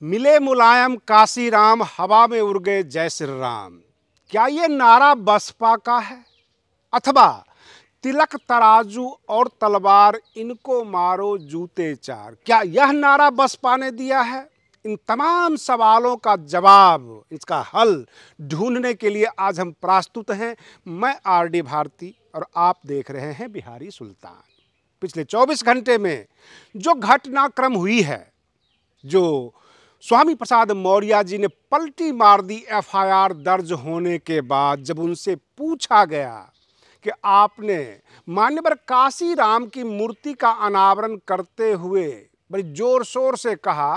मिले मुलायम काशीराम, हवा में उड़ गए जय श्री राम। क्या ये नारा बसपा का है अथवा तिलक तराजू और तलवार इनको मारो जूते चार, क्या यह नारा बसपा ने दिया है? इन तमाम सवालों का जवाब, इसका हल ढूंढने के लिए आज हम प्रस्तुत हैं। मैं आर.डी. भारती और आप देख रहे हैं बिहारी सुल्तान। पिछले 24 घंटे में जो घटनाक्रम हुई है, जो स्वामी प्रसाद मौर्य जी ने पलटी मार दी एफआईआर दर्ज होने के बाद, जब उनसे पूछा गया कि आपने मान्यवर काशीराम की मूर्ति का अनावरण करते हुए बड़ी जोर शोर से कहा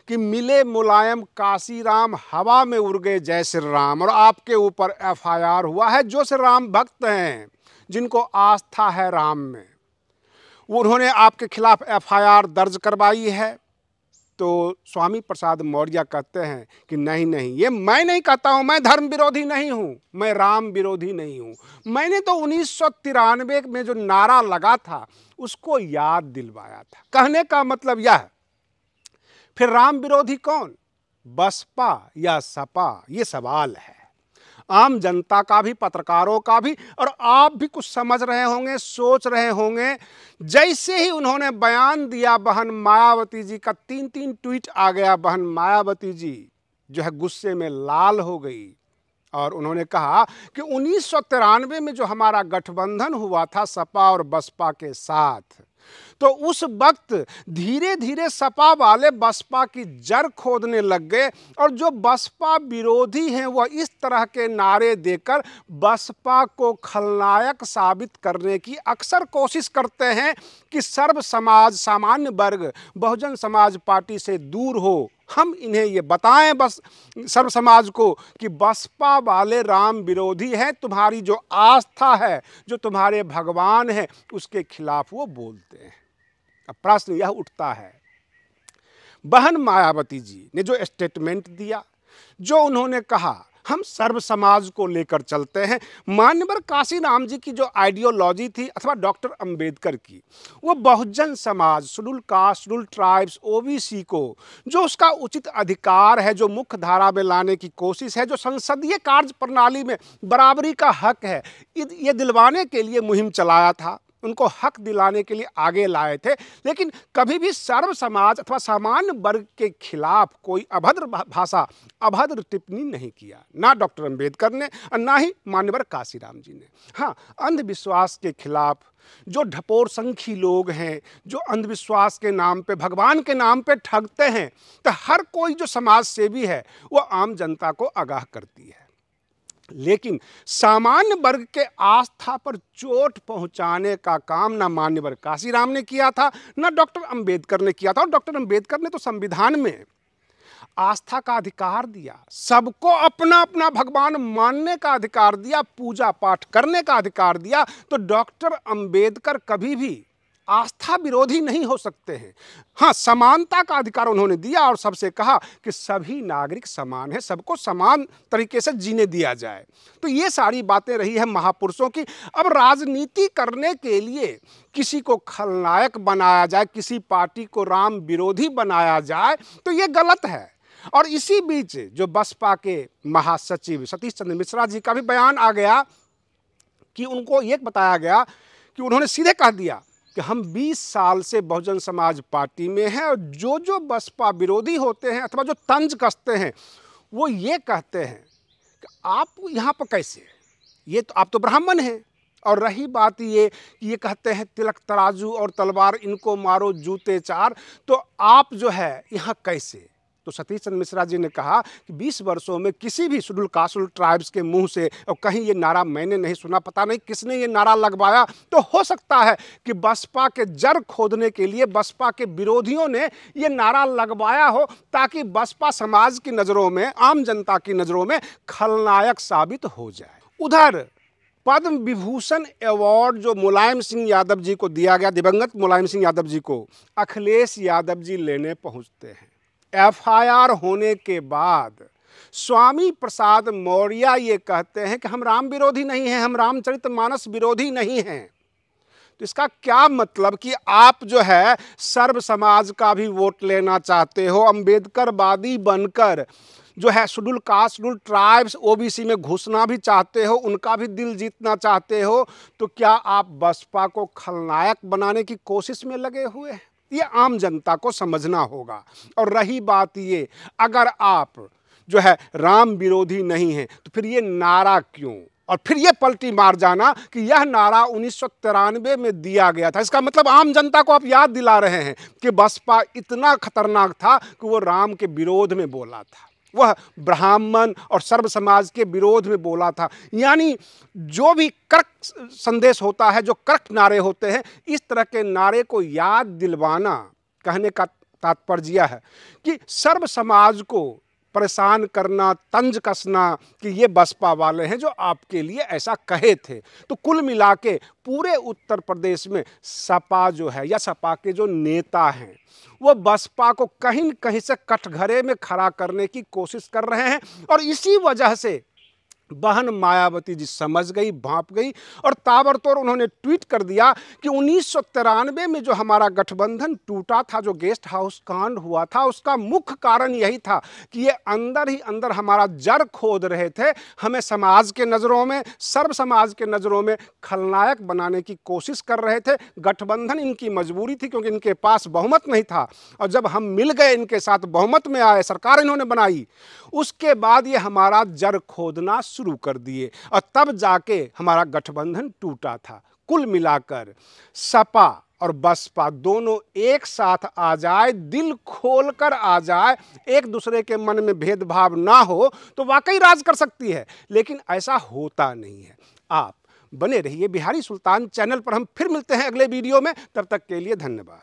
कि मिले मुलायम काशीराम, हवा में उड़ गए जय श्री राम, और आपके ऊपर एफआईआर हुआ है। जो श्री राम भक्त हैं, जिनको आस्था है राम में, उन्होंने आपके खिलाफ एफआईआर दर्ज करवाई है। तो स्वामी प्रसाद मौर्य कहते हैं कि नहीं नहीं, ये मैं नहीं कहता हूं, मैं धर्म विरोधी नहीं हूं, मैं राम विरोधी नहीं हूं। मैंने तो 1993 में जो नारा लगा था उसको याद दिलवाया था। कहने का मतलब यह, फिर राम विरोधी कौन, बसपा या सपा? ये सवाल है आम जनता का भी, पत्रकारों का भी, और आप भी कुछ समझ रहे होंगे, सोच रहे होंगे। जैसे ही उन्होंने बयान दिया, बहन मायावती जी का 3-3 ट्वीट आ गया, बहन मायावती जी जो है गुस्से में लाल हो गई और उन्होंने कहा कि 1993 में जो हमारा गठबंधन हुआ था सपा और बसपा के साथ, तो उस वक्त धीरे धीरे सपा वाले बसपा की जड़ खोदने लग गए, और जो बसपा विरोधी हैं वह इस तरह के नारे देकर बसपा को खलनायक साबित करने की अक्सर कोशिश करते हैं कि सर्व समाज, सामान्य वर्ग बहुजन समाज पार्टी से दूर हो। हम इन्हें ये बताएं बस सर्व समाज को कि बसपा वाले राम विरोधी हैं, तुम्हारी जो आस्था है, जो तुम्हारे भगवान है, उसके खिलाफ वो बोलते हैं। अब प्रश्न यह उठता है, बहन मायावती जी ने जो स्टेटमेंट दिया, जो उन्होंने कहा हम सर्व समाज को लेकर चलते हैं, मान्यवर काशीराम जी की जो आइडियोलॉजी थी अथवा डॉक्टर अंबेडकर की, वो Bahujan Samaj, schedule caste, schedule tribes, OBC को जो उसका उचित अधिकार है, जो मुख्य धारा में लाने की कोशिश है, जो संसदीय कार्य प्रणाली में बराबरी का हक है, ये दिलवाने के लिए मुहिम चलाया था, उनको हक दिलाने के लिए आगे लाए थे। लेकिन कभी भी सर्व समाज अथवा सामान्य वर्ग के खिलाफ कोई अभद्र भाषा, अभद्र टिप्पणी नहीं किया, ना डॉक्टर अंबेडकर ने और ना ही मान्यवर काशीराम जी ने। हाँ, अंधविश्वास के खिलाफ जो ढपोर संखी लोग हैं, जो अंधविश्वास के नाम पे, भगवान के नाम पे ठगते हैं, तो हर कोई जो समाज सेवी है वो आम जनता को आगाह करती है। लेकिन सामान्य वर्ग के आस्था पर चोट पहुंचाने का काम ना मान्यवर काशीराम ने किया था, ना डॉक्टर अंबेडकर ने किया था। और डॉक्टर अंबेडकर ने तो संविधान में आस्था का अधिकार दिया, सबको अपना अपना भगवान मानने का अधिकार दिया, पूजा पाठ करने का अधिकार दिया। तो डॉक्टर अंबेडकर कभी भी आस्था विरोधी नहीं हो सकते हैं। हाँ, समानता का अधिकार उन्होंने दिया और सबसे कहा कि सभी नागरिक समान हैं, सबको समान तरीके से जीने दिया जाए। तो ये सारी बातें रही है महापुरुषों की। अब राजनीति करने के लिए किसी को खलनायक बनाया जाए, किसी पार्टी को राम विरोधी बनाया जाए, तो ये गलत है। और इसी बीच जो बसपा के महासचिव सतीश चंद्र मिश्रा जी का भी बयान आ गया कि उनको ये बताया गया कि उन्होंने सीधे कह दिया कि हम 20 साल से बहुजन समाज पार्टी में हैं, और जो बसपा विरोधी होते हैं अथवा जो तंज कसते हैं, वो ये कहते हैं कि आप यहाँ पर कैसे, ये तो आप तो ब्राह्मण हैं। और रही बात ये कि ये कहते हैं तिलक तराजू और तलवार इनको मारो जूते चार, तो आप जो है यहाँ कैसे? तो सतीश चंद्र मिश्रा जी ने कहा कि 20 वर्षों में किसी भी शेड्यूल कास्ट, शेड्यूल ट्राइब्स के मुंह से और कहीं ये नारा मैंने नहीं सुना, पता नहीं किसने ये नारा लगवाया। तो हो सकता है कि बसपा के जड़ खोदने के लिए बसपा के विरोधियों ने ये नारा लगवाया हो, ताकि बसपा समाज की नज़रों में, आम जनता की नज़रों में खलनायक साबित हो जाए। उधर पद्म विभूषण अवार्ड जो मुलायम सिंह यादव जी को दिया गया, दिवंगत मुलायम सिंह यादव जी को, अखिलेश यादव जी लेने पहुंचते हैं। एफआईआर होने के बाद स्वामी प्रसाद मौर्य ये कहते हैं कि हम राम विरोधी नहीं हैं, हम रामचरितमानस विरोधी नहीं हैं। तो इसका क्या मतलब कि आप जो है सर्व समाज का भी वोट लेना चाहते हो, अंबेडकरवादी बनकर जो है schedule caste, schedule tribes, OBC में घुसना भी चाहते हो, उनका भी दिल जीतना चाहते हो, तो क्या आप बसपा को खलनायक बनाने की कोशिश में लगे हुए हैं? ये आम जनता को समझना होगा। और रही बात ये, अगर आप जो है राम विरोधी नहीं है तो फिर ये नारा क्यों, और फिर ये पलटी मार जाना कि यह नारा 1993 में दिया गया था। इसका मतलब आम जनता को आप याद दिला रहे हैं कि बसपा इतना खतरनाक था कि वो राम के विरोध में बोला था, वह ब्राह्मण और सर्व समाज के विरोध में बोला था। यानी जो भी कड़क संदेश होता है, जो कड़क नारे होते हैं, इस तरह के नारे को याद दिलवाना, कहने का तात्पर्य यह है कि सर्व समाज को परेशान करना, तंज कसना कि ये बसपा वाले हैं जो आपके लिए ऐसा कहे थे। तो कुल मिला के पूरे उत्तर प्रदेश में सपा जो है या सपा के जो नेता हैं वो बसपा को कहीं न कहीं से कटघरे में खड़ा करने की कोशिश कर रहे हैं। और इसी वजह से बहन मायावती जी समझ गई, भांप गई और ताबड़तोड़ उन्होंने ट्वीट कर दिया कि 1993 में जो हमारा गठबंधन टूटा था, जो गेस्ट हाउस कांड हुआ था, उसका मुख्य कारण यही था कि ये अंदर ही अंदर हमारा जड़ खोद रहे थे, हमें समाज के नज़रों में, सर्व समाज के नज़रों में खलनायक बनाने की कोशिश कर रहे थे। गठबंधन इनकी मजबूरी थी क्योंकि इनके पास बहुमत नहीं था, और जब हम मिल गए इनके साथ, बहुमत में आए, सरकार इन्होंने बनाई, उसके बाद ये हमारा जड़ खोदना शुरू कर दिए और तब जाके हमारा गठबंधन टूटा था। कुल मिलाकर सपा और बसपा दोनों एक साथ आ जाए, दिल खोलकर आ जाए, एक दूसरे के मन में भेदभाव ना हो, तो वाकई राज कर सकती है, लेकिन ऐसा होता नहीं है। आप बने रहिए बिहारी सुल्तान चैनल पर, हम फिर मिलते हैं अगले वीडियो में, तब तक के लिए धन्यवाद।